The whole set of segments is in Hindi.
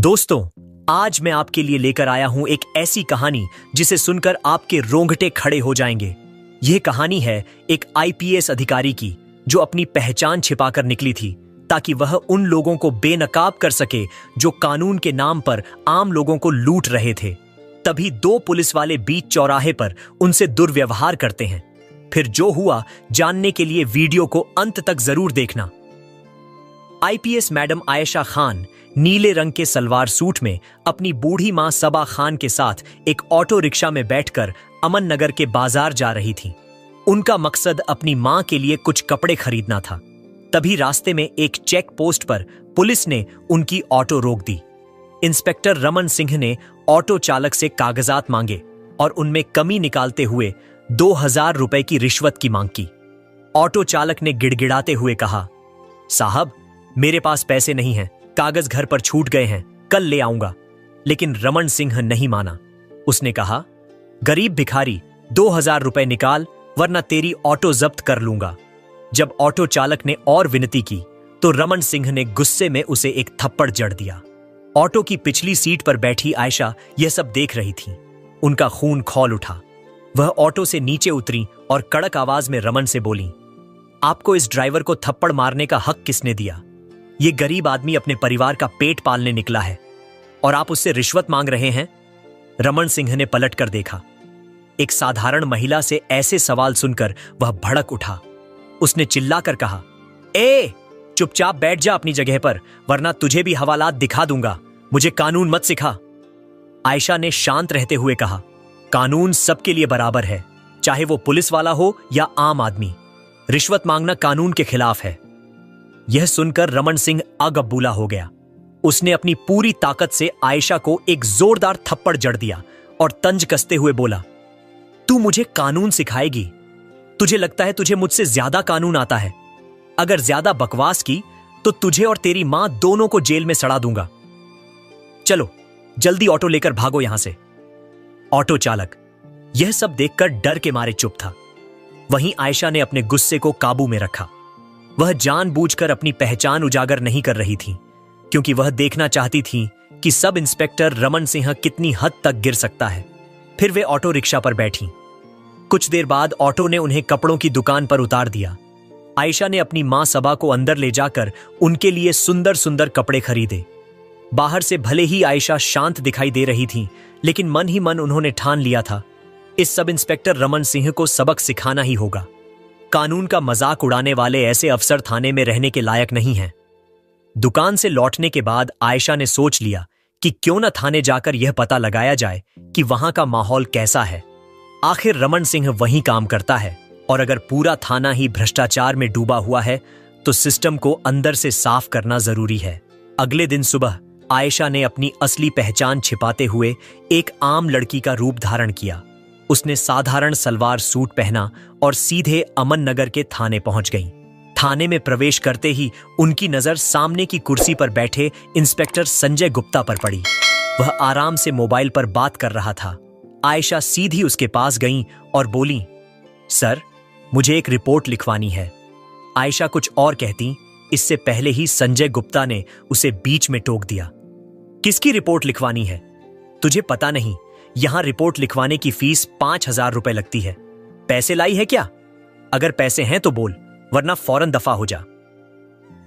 दोस्तों, आज मैं आपके लिए लेकर आया हूं एक ऐसी कहानी जिसे सुनकर आपके रोंगटे खड़े हो जाएंगे। यह कहानी है एक आईपीएस अधिकारी की जो अपनी पहचान छिपाकर निकली थी ताकि वह उन लोगों को बेनकाब कर सके जो कानून के नाम पर आम लोगों को लूट रहे थे। तभी दो पुलिस वाले बीच चौराहे पर उनसे दुर्व्यवहार करते हैं। फिर जो हुआ जानने के लिए वीडियो को अंत तक जरूर देखना। आईपीएस मैडम आयशा खान नीले रंग के सलवार सूट में अपनी बूढ़ी मां सबा खान के साथ एक ऑटो रिक्शा में बैठकर अमन नगर के बाजार जा रही थीं। उनका मकसद अपनी मां के लिए कुछ कपड़े खरीदना था। तभी रास्ते में एक चेक पोस्ट पर पुलिस ने उनकी ऑटो रोक दी। इंस्पेक्टर रमन सिंह ने ऑटो चालक से कागजात मांगे और उनमें कमी निकालते हुए 2000 रुपए की रिश्वत की मांग की। ऑटो चालक ने गिड़गिड़ाते हुए कहा, साहब, मेरे पास पैसे नहीं हैं, कागज घर पर छूट गए हैं, कल ले आऊंगा। लेकिन रमन सिंह नहीं माना। उसने कहा, गरीब भिखारी, 2000 रुपए निकाल वरना तेरी ऑटो जब्त कर लूंगा। जब ऑटो चालक ने और विनती की तो रमन सिंह ने गुस्से में उसे एक थप्पड़ जड़ दिया। ऑटो की पिछली सीट पर बैठी आयशा यह सब देख रही थी। उनका खून खौल उठा। वह ऑटो से नीचे उतरी और कड़क आवाज में रमन से बोली, आपको इस ड्राइवर को थप्पड़ मारने का हक किसने दिया? ये गरीब आदमी अपने परिवार का पेट पालने निकला है और आप उससे रिश्वत मांग रहे हैं? रमन सिंह ने पलट कर देखा। एक साधारण महिला से ऐसे सवाल सुनकर वह भड़क उठा। उसने चिल्लाकर कहा, ए, चुपचाप बैठ जा अपनी जगह पर, वरना तुझे भी हवालात दिखा दूंगा। मुझे कानून मत सिखा। आयशा ने शांत रहते हुए कहा, कानून सबके लिए बराबर है, चाहे वो पुलिस वाला हो या आम आदमी। रिश्वत मांगना कानून के खिलाफ है। यह सुनकर रमन सिंह अगबूला हो गया। उसने अपनी पूरी ताकत से आयशा को एक जोरदार थप्पड़ जड़ दिया और तंज कसते हुए बोला, तू मुझे कानून सिखाएगी? तुझे लगता है तुझे मुझसे ज्यादा कानून आता है? अगर ज्यादा बकवास की तो तुझे और तेरी मां दोनों को जेल में सड़ा दूंगा। चलो जल्दी ऑटो लेकर भागो यहां से। ऑटो चालक यह सब देखकर डर के मारे चुप था। वहीं आयशा ने अपने गुस्से को काबू में रखा। वह जानबूझकर अपनी पहचान उजागर नहीं कर रही थी, क्योंकि वह देखना चाहती थी कि सब इंस्पेक्टर रमन सिंह कितनी हद तक गिर सकता है। फिर वे ऑटो रिक्शा पर बैठी। कुछ देर बाद ऑटो ने उन्हें कपड़ों की दुकान पर उतार दिया। आयशा ने अपनी मां सबा को अंदर ले जाकर उनके लिए सुंदर सुंदर कपड़े खरीदे। बाहर से भले ही आयशा शांत दिखाई दे रही थी, लेकिन मन ही मन उन्होंने ठान लिया था, इस सब इंस्पेक्टर रमन सिंह को सबक सिखाना ही होगा। कानून का मजाक उड़ाने वाले ऐसे अफसर थाने में रहने के लायक नहीं हैं। दुकान से लौटने के बाद आयशा ने सोच लिया कि क्यों न थाने जाकर यह पता लगाया जाए कि वहां का माहौल कैसा है। आखिर रमन सिंह वहीं काम करता है और अगर पूरा थाना ही भ्रष्टाचार में डूबा हुआ है तो सिस्टम को अंदर से साफ करना जरूरी है। अगले दिन सुबह आयशा ने अपनी असली पहचान छिपाते हुए एक आम लड़की का रूप धारण किया। उसने साधारण सलवार सूट पहना और सीधे अमन नगर के थाने पहुंच गई। थाने में प्रवेश करते ही उनकी नजर सामने की कुर्सी पर बैठे इंस्पेक्टर संजय गुप्ता पर पड़ी। वह आराम से मोबाइल पर बात कर रहा था। आयशा सीधी उसके पास गई और बोली, सर, मुझे एक रिपोर्ट लिखवानी है। आयशा कुछ और कहती, इससे पहले ही संजय गुप्ता ने उसे बीच में टोक दिया। किसकी रिपोर्ट लिखवानी है? तुझे पता नहीं, यहां रिपोर्ट लिखवाने की फीस 5000 रुपए लगती है। पैसे लाई है क्या? अगर पैसे हैं तो बोल, वरना फौरन दफा हो जा।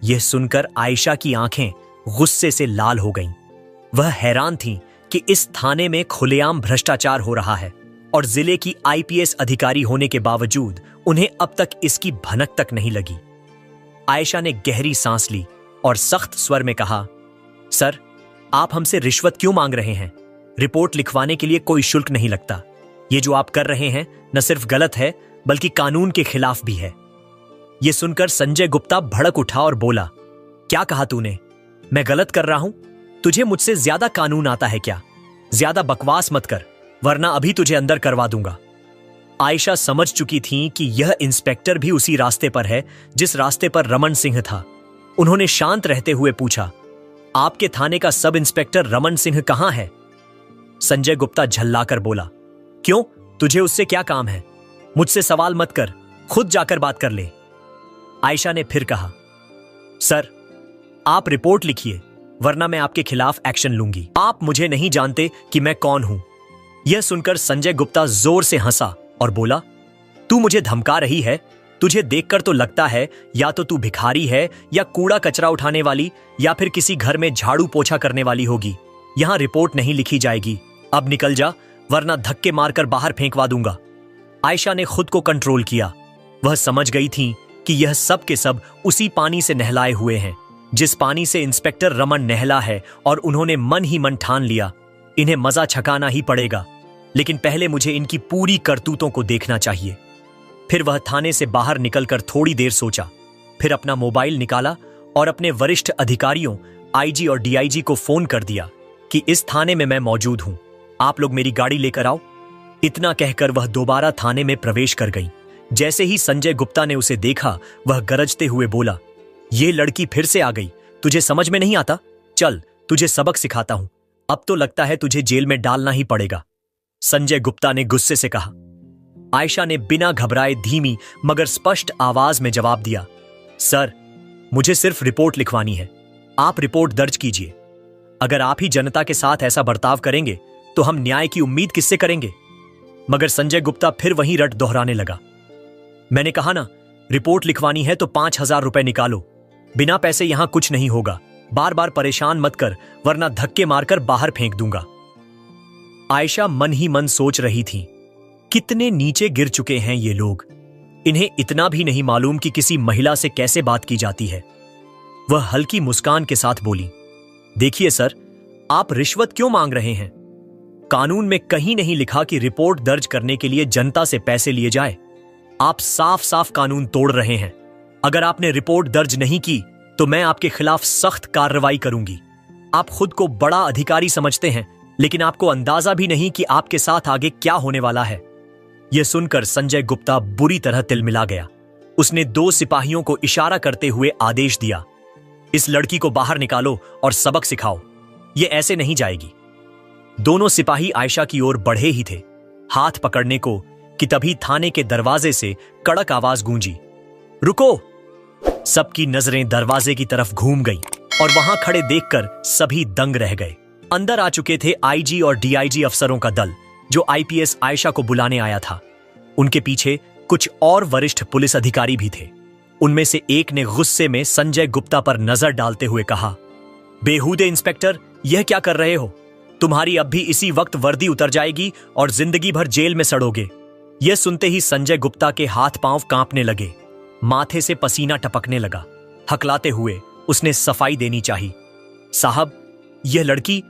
यह सुनकर आयशा की आंखें गुस्से से लाल हो गईं। वह हैरान थी कि इस थाने में खुलेआम भ्रष्टाचार हो रहा है और जिले की आईपीएस अधिकारी होने के बावजूद उन्हें अब तक इसकी भनक तक नहीं लगी। आयशा ने गहरी सांस ली और सख्त स्वर में कहा, सर, आप हमसे रिश्वत क्यों मांग रहे हैं? रिपोर्ट लिखवाने के लिए कोई शुल्क नहीं लगता। ये जो आप कर रहे हैं न सिर्फ गलत है बल्कि कानून के खिलाफ भी है। यह सुनकर संजय गुप्ता भड़क उठा और बोला, क्या कहा तूने? मैं गलत कर रहा हूं? तुझे मुझसे ज्यादा कानून आता है क्या? ज्यादा बकवास मत कर, वरना अभी तुझे अंदर करवा दूंगा। आयशा समझ चुकी थी कि यह इंस्पेक्टर भी उसी रास्ते पर है जिस रास्ते पर रमन सिंह था। उन्होंने शांत रहते हुए पूछा, आपके थाने का सब इंस्पेक्टर रमन सिंह कहां है? संजय गुप्ता झल्लाकर बोला, क्यों, तुझे उससे क्या काम है? मुझसे सवाल मत कर, खुद जाकर बात कर ले। आयशा ने फिर कहा, सर, आप रिपोर्ट लिखिए, वरना मैं आपके खिलाफ एक्शन लूंगी। आप मुझे नहीं जानते कि मैं कौन हूं। यह सुनकर संजय गुप्ता जोर से हंसा और बोला, तू मुझे धमका रही है? तुझे देखकर तो लगता है या तो तू भिखारी है या कूड़ा कचरा उठाने वाली या फिर किसी घर में झाड़ू पोछा करने वाली होगी। यहां रिपोर्ट नहीं लिखी जाएगी। अब निकल जा, वरना धक्के मारकर बाहर फेंकवा दूंगा। आयशा ने खुद को कंट्रोल किया। वह समझ गई थी कि यह सब के सब उसी पानी से नहलाए हुए हैं जिस पानी से इंस्पेक्टर रमन नहला है, और उन्होंने मन ही मन ठान लिया, इन्हें मजा छकाना ही पड़ेगा, लेकिन पहले मुझे इनकी पूरी करतूतों को देखना चाहिए। फिर वह थाने से बाहर निकलकर थोड़ी देर सोचा, फिर अपना मोबाइल निकाला और अपने वरिष्ठ अधिकारियों आईजी और डीआईजी को फोन कर दिया कि इस थाने में मैं मौजूद हूं, आप लोग मेरी गाड़ी लेकर आओ। इतना कहकर वह दोबारा थाने में प्रवेश कर गई। जैसे ही संजय गुप्ता ने उसे देखा, वह गरजते हुए बोला, ये लड़की फिर से आ गई, तुझे समझ में नहीं आता? चल तुझे सबक सिखाता हूं, अब तो लगता है तुझे जेल में डालना ही पड़ेगा। संजय गुप्ता ने गुस्से से कहा। आयशा ने बिना घबराए धीमी मगर स्पष्ट आवाज में जवाब दिया, सर मुझे सिर्फ रिपोर्ट लिखवानी है, आप रिपोर्ट दर्ज कीजिए। अगर आप ही जनता के साथ ऐसा बर्ताव करेंगे तो हम न्याय की उम्मीद किससे करेंगे? मगर संजय गुप्ता फिर वहीं रट दोहराने लगा, मैंने कहा ना, रिपोर्ट लिखवानी है तो 5,000 रुपए निकालो, बिना पैसे यहां कुछ नहीं होगा। बार बार परेशान मत कर, वरना धक्के मारकर बाहर फेंक दूंगा। आयशा मन ही मन सोच रही थी, कितने नीचे गिर चुके हैं ये लोग, इन्हें इतना भी नहीं मालूम कि किसी महिला से कैसे बात की जाती है। वह हल्की मुस्कान के साथ बोली, देखिए सर, आप रिश्वत क्यों मांग रहे हैं? कानून में कहीं नहीं लिखा कि रिपोर्ट दर्ज करने के लिए जनता से पैसे लिए जाए। आप साफ साफ कानून तोड़ रहे हैं। अगर आपने रिपोर्ट दर्ज नहीं की तो मैं आपके खिलाफ सख्त कार्रवाई करूंगी। आप खुद को बड़ा अधिकारी समझते हैं, लेकिन आपको अंदाजा भी नहीं कि आपके साथ आगे क्या होने वाला है। यह सुनकर संजय गुप्ता बुरी तरह तिलमिला गया। उसने 2 सिपाहियों को इशारा करते हुए आदेश दिया, इस लड़की को बाहर निकालो और सबक सिखाओ, यह ऐसे नहीं जाएगी। दोनों सिपाही आयशा की ओर बढ़े ही थे हाथ पकड़ने को कि तभी थाने के दरवाजे से कड़क आवाज गूंजी, रुको। सबकी नजरें दरवाजे की तरफ घूम गईं और वहां खड़े देखकर सभी दंग रह गए। अंदर आ चुके थे आईजी और डीआईजी अफसरों का दल, जो आईपीएस आयशा को बुलाने आया था। उनके पीछे कुछ और वरिष्ठ पुलिस अधिकारी भी थे। उनमें से एक ने गुस्से में संजय गुप्ता पर नजर डालते हुए कहा, बेहूदे इंस्पेक्टर, यह क्या कर रहे हो? तुम्हारी अब भी इसी वक्त वर्दी उतर जाएगी और जिंदगी भर जेल में सड़ोगे। यह सुनते ही संजय गुप्ता के हाथ पांव कांपने लगे, माथे से पसीना टपकने लगा। हकलाते हुए उसने सफाई देनी चाहिए, साहब यह लड़की।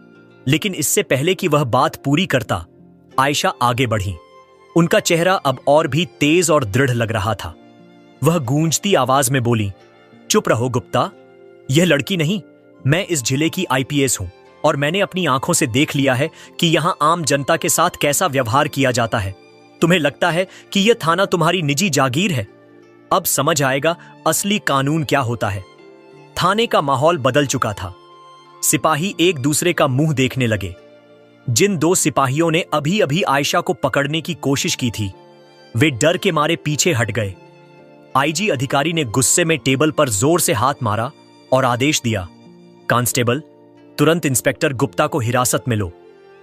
लेकिन इससे पहले कि वह बात पूरी करता, आयशा आगे बढ़ी। उनका चेहरा अब और भी तेज और दृढ़ लग रहा था। वह गूंजती आवाज में बोली, चुप रहो गुप्ता, यह लड़की नहीं, मैं इस जिले की आईपीएस हूं और मैंने अपनी आंखों से देख लिया है कि यहां आम जनता के साथ कैसा व्यवहार किया जाता है। तुम्हें लगता है कि यह थाना तुम्हारी निजी जागीर है? अब समझ आएगा असली कानून क्या होता है। थाने का माहौल बदल चुका था। सिपाही एक दूसरे का मुंह देखने लगे। जिन 2 सिपाहियों ने अभी अभी आयशा को पकड़ने की कोशिश की थी, वे डर के मारे पीछे हट गए। आईजी अधिकारी ने गुस्से में टेबल पर जोर से हाथ मारा और आदेश दिया, कांस्टेबल, तुरंत इंस्पेक्टर गुप्ता को हिरासत में लो।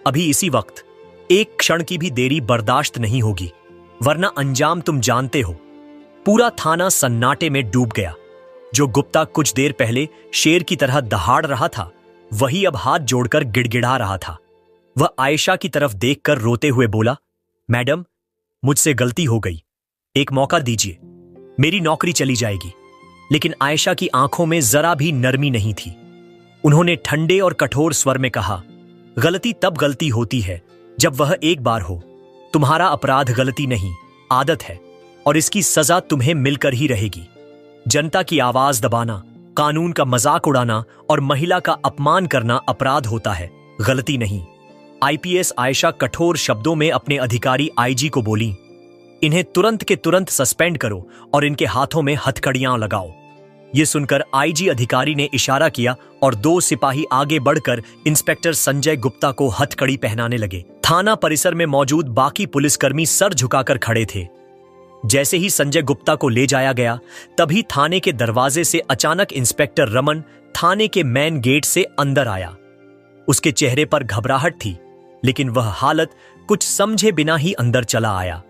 अभी इसी वक्त। एक क्षण की भी देरी बर्दाश्त नहीं होगी, वरना अंजाम तुम जानते हो। पूरा थाना सन्नाटे में डूब गया। जो गुप्ता कुछ देर पहले शेर की तरह दहाड़ रहा था, वही अब हाथ जोड़कर गिड़गिड़ा रहा था। वह आयशा की तरफ देखकर रोते हुए बोला, मैडम, मुझसे गलती हो गई, एक मौका दीजिए, मेरी नौकरी चली जाएगी। लेकिन आयशा की आंखों में जरा भी नरमी नहीं थी। उन्होंने ठंडे और कठोर स्वर में कहा, गलती तब गलती होती है जब वह एक बार हो। तुम्हारा अपराध गलती नहीं, आदत है, और इसकी सजा तुम्हें मिलकर ही रहेगी। जनता की आवाज दबाना, कानून का मजाक उड़ाना और महिला का अपमान करना अपराध होता है, गलती नहीं। आईपीएस आयशा कठोर शब्दों में अपने अधिकारी आईजी को बोली, इन्हें तुरंत के तुरंत सस्पेंड करो और इनके हाथों में हथकड़ियां लगाओ। यह सुनकर आईजी अधिकारी ने इशारा किया और 2 सिपाही आगे बढ़कर इंस्पेक्टर संजय गुप्ता को हथकड़ी पहनाने लगे। थाना परिसर में मौजूद बाकी पुलिसकर्मी सर झुकाकर खड़े थे। जैसे ही संजय गुप्ता को ले जाया गया, तभी थाने के दरवाजे से अचानक इंस्पेक्टर रमन थाने के मेन गेट से अंदर आया। उसके चेहरे पर घबराहट थी, लेकिन वह हालत कुछ समझे बिना ही अंदर चला आया।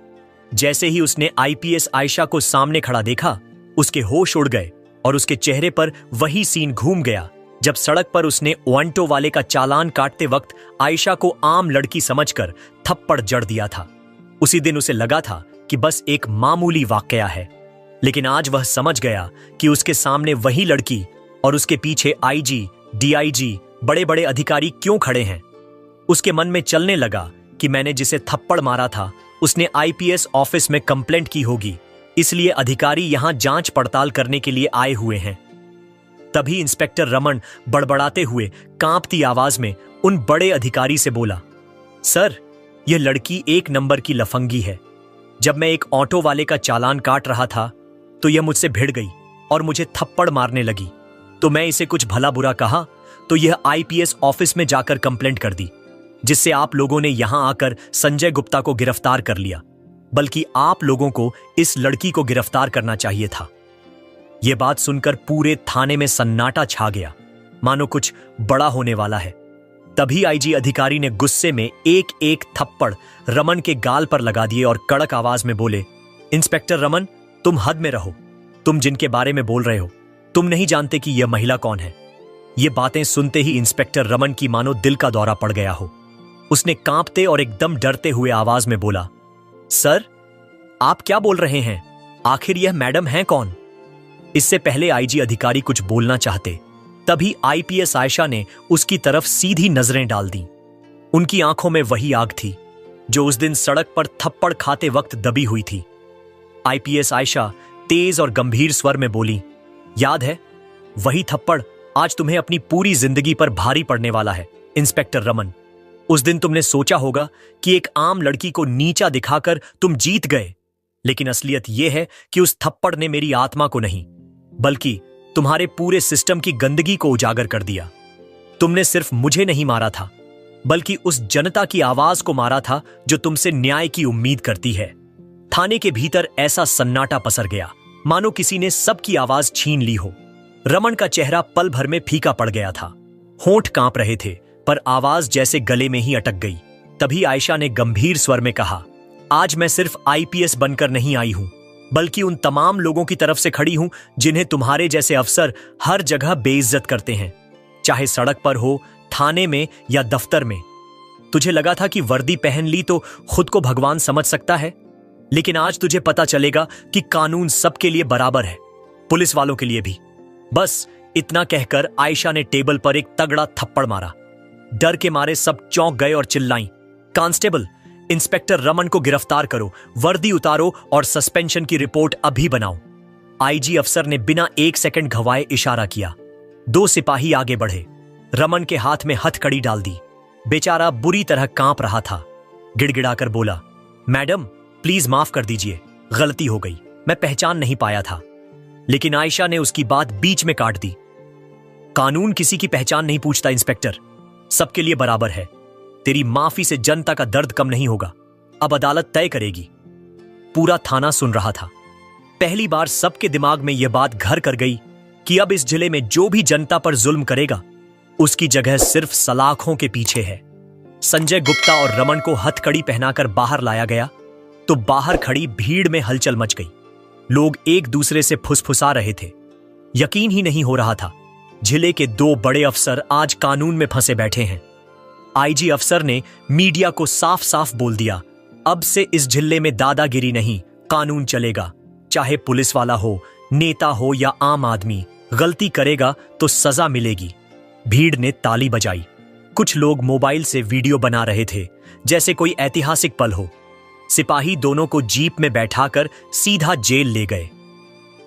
जैसे ही उसने आईपीएस आयशा को सामने खड़ा देखा, उसके होश उड़ गए और उसके चेहरे पर वही सीन घूम गया जब सड़क पर उसने ओंटो वाले का चालान काटते वक्त आयशा को आम लड़की समझकर थप्पड़ जड़ दिया था। उसी दिन उसे लगा था कि बस एक मामूली वाकया है, लेकिन आज वह समझ गया कि उसके सामने वही लड़की और उसके पीछे आईजी, डीआईजी, बड़े बड़े अधिकारी क्यों खड़े हैं। उसके मन में चलने लगा कि मैंने जिसे थप्पड़ मारा था उसने आईपीएस ऑफिस में कंप्लेंट की होगी, इसलिए अधिकारी यहां जांच पड़ताल करने के लिए आए हुए हैं। तभी इंस्पेक्टर रमन बड़बड़ाते हुए कांपती आवाज में उन बड़े अधिकारी से बोला, सर, यह लड़की एक नंबर की लफंगी है। जब मैं एक ऑटो वाले का चालान काट रहा था तो यह मुझसे भिड़ गई और मुझे थप्पड़ मारने लगी। तो मैं इसे कुछ भला बुरा कहा तो यह आईपीएस ऑफिस में जाकर कंप्लेंट कर दी, जिससे आप लोगों ने यहां आकर संजय गुप्ता को गिरफ्तार कर लिया। बल्कि आप लोगों को इस लड़की को गिरफ्तार करना चाहिए था। यह बात सुनकर पूरे थाने में सन्नाटा छा गया, मानो कुछ बड़ा होने वाला है। तभी आईजी अधिकारी ने गुस्से में एक एक थप्पड़ रमन के गाल पर लगा दिए और कड़क आवाज में बोले, इंस्पेक्टर रमन, तुम हद में रहो। तुम जिनके बारे में बोल रहे हो, तुम नहीं जानते कि यह महिला कौन है। ये बातें सुनते ही इंस्पेक्टर रमन की मानो दिल का दौरा पड़ गया हो। उसने कांपते और एकदम डरते हुए आवाज में बोला, सर, आप क्या बोल रहे हैं? आखिर यह मैडम हैं कौन? इससे पहले आईजी अधिकारी कुछ बोलना चाहते, तभी आईपीएस आयशा ने उसकी तरफ सीधी नजरें डाल दी। उनकी आंखों में वही आग थी जो उस दिन सड़क पर थप्पड़ खाते वक्त दबी हुई थी। आईपीएस आयशा तेज और गंभीर स्वर में बोली, याद है, वही थप्पड़ आज तुम्हें अपनी पूरी जिंदगी पर भारी पड़ने वाला है इंस्पेक्टर रमन। उस दिन तुमने सोचा होगा कि एक आम लड़की को नीचा दिखाकर तुम जीत गए, लेकिन असलियत यह है कि उस थप्पड़ ने मेरी आत्मा को नहीं, बल्कि तुम्हारे पूरे सिस्टम की गंदगी को उजागर कर दिया। तुमने सिर्फ मुझे नहीं मारा था, बल्कि उस जनता की आवाज को मारा था जो तुमसे न्याय की उम्मीद करती है। थाने के भीतर ऐसा सन्नाटा पसर गया मानो किसी ने सबकी आवाज छीन ली हो। रमन का चेहरा पल भर में फीका पड़ गया था। होंठ कांप रहे थे, पर आवाज जैसे गले में ही अटक गई। तभी आयशा ने गंभीर स्वर में कहा, आज मैं सिर्फ आईपीएस बनकर नहीं आई हूं, बल्कि उन तमाम लोगों की तरफ से खड़ी हूं जिन्हें तुम्हारे जैसे अफसर हर जगह बेइज्जत करते हैं, चाहे सड़क पर हो, थाने में या दफ्तर में। तुझे लगा था कि वर्दी पहन ली तो खुद को भगवान समझ सकता है, लेकिन आज तुझे पता चलेगा कि कानून सबके लिए बराबर है, पुलिस वालों के लिए भी। बस इतना कहकर आयशा ने टेबल पर एक तगड़ा थप्पड़ मारा। डर के मारे सब चौंक गए और चिल्लाईं, कांस्टेबल, इंस्पेक्टर रमन को गिरफ्तार करो, वर्दी उतारो और सस्पेंशन की रिपोर्ट अभी बनाओ। आईजी अफसर ने बिना एक सेकंड गंवाए इशारा किया। 2 सिपाही आगे बढ़े, रमन के हाथ में हथकड़ी डाल दी। बेचारा बुरी तरह कांप रहा था। गिड़गिड़ाकर बोला, मैडम, प्लीज माफ कर दीजिए, गलती हो गई, मैं पहचान नहीं पाया था। लेकिन आयशा ने उसकी बात बीच में काट दी। कानून किसी की पहचान नहीं पूछता इंस्पेक्टर, सबके लिए बराबर है। तेरी माफी से जनता का दर्द कम नहीं होगा, अब अदालत तय करेगी। पूरा थाना सुन रहा था। पहली बार सबके दिमाग में यह बात घर कर गई कि अब इस जिले में जो भी जनता पर जुल्म करेगा, उसकी जगह सिर्फ सलाखों के पीछे है। संजय गुप्ता और रमन को हथकड़ी पहनाकर बाहर लाया गया तो बाहर खड़ी भीड़ में हलचल मच गई। लोग एक दूसरे से फुसफुसा रहे थे। यकीन ही नहीं हो रहा था, जिले के 2 बड़े अफसर आज कानून में फंसे बैठे हैं। आईजी अफसर ने मीडिया को साफ साफ बोल दिया, अब से इस जिले में दादागिरी नहीं, कानून चलेगा। चाहे पुलिस वाला हो, नेता हो या आम आदमी, गलती करेगा तो सजा मिलेगी। भीड़ ने ताली बजाई। कुछ लोग मोबाइल से वीडियो बना रहे थे, जैसे कोई ऐतिहासिक पल हो। सिपाही दोनों को जीप में बैठाकर सीधा जेल ले गए।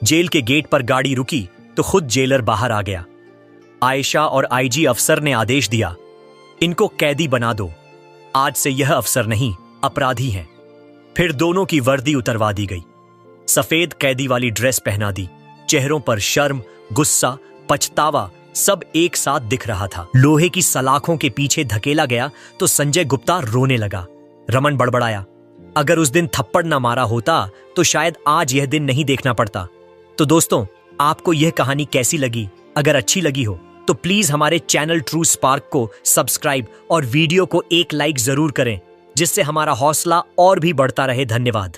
जेल के गेट पर गाड़ी रुकी तो खुद जेलर बाहर आ गया। आयशा और आईजी अफसर ने आदेश दिया, इनको कैदी बना दो। आज से यह अफसर नहीं, अपराधी हैं। फिर दोनों की वर्दी उतरवा दी गई। सफेद कैदी वाली ड्रेस पहना दी। चेहरों पर शर्म, गुस्सा, पछतावा सब एक साथ दिख रहा था। लोहे की सलाखों के पीछे धकेला गया तो संजय गुप्ता रोने लगा। रमन बड़बड़ाया, अगर उस दिन थप्पड़ ना मारा होता तो शायद आज यह दिन नहीं देखना पड़ता। तो दोस्तों, आपको यह कहानी कैसी लगी? अगर अच्छी लगी हो तो प्लीज हमारे चैनल ट्रू स्पार्क को सब्सक्राइब और वीडियो को एक लाइक जरूर करें, जिससे हमारा हौसला और भी बढ़ता रहे। धन्यवाद।